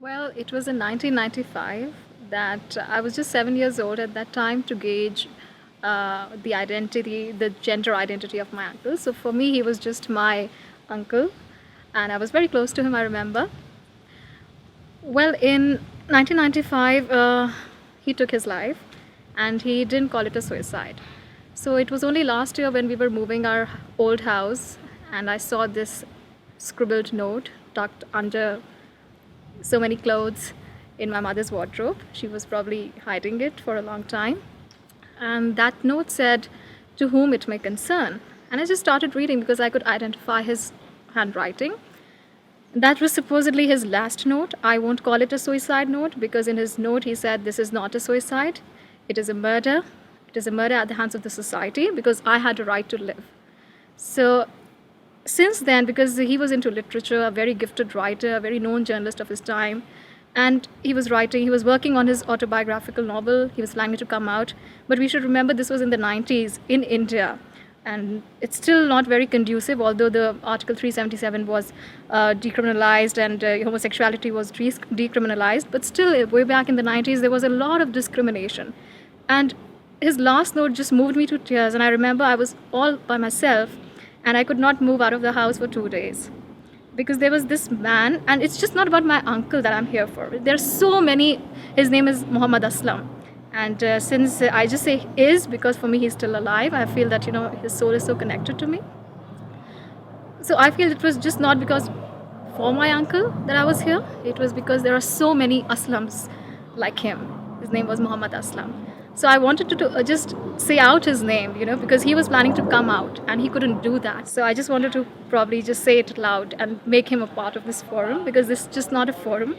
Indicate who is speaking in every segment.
Speaker 1: Well, it was in 1995 that I was just 7 years old at that time to gauge the gender identity of my uncle. So for me, he was just my uncle, and I was very close to him, I remember. Well, in 1995, he took his life, and he didn't call it a suicide. So it was only last year when we were moving our old house, and I saw this scribbled note tucked under so many clothes in my mother's wardrobe. She was probably hiding it for a long time. And that note said, "To whom it may concern." And I just started reading because I could identify his handwriting. That was supposedly his last note. I won't call it a suicide note because in his note he said, "This is not a suicide, it is a murder. It is a murder at the hands of the society because I had a right to live." So since then, because he was into literature, a very gifted writer, a very known journalist of his time, and he was working on his autobiographical novel, he was planning to come out. But we should remember this was in the 90s in India, and it's still not very conducive, although the Article 377 was decriminalized and homosexuality was decriminalized. But still, way back in the 90s, there was a lot of discrimination. And his last note just moved me to tears, and I remember I was all by myself and I could not move out of the house for 2 days because there was this man, and it's just not about my uncle that I'm here for. There's so many. His name is Muhammad Aslam, and since I just say is because for me he's still alive, I feel that his soul is so connected to me. So I feel it was just not because for my uncle that I was here. It was because there are so many Aslams like him. His name was Muhammad Aslam. So I wanted to just say out his name, because he was planning to come out and he couldn't do that. So I just wanted to probably just say it loud and make him a part of this forum, because this is just not a forum.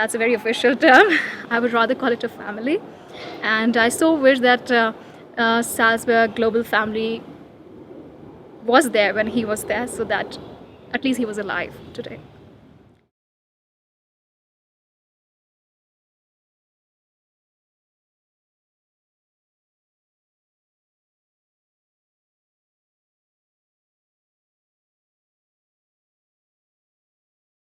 Speaker 1: That's a very official term. I would rather call it a family. And I so wish that Salzburg Global Family was there when he was there, so that at least he was alive today.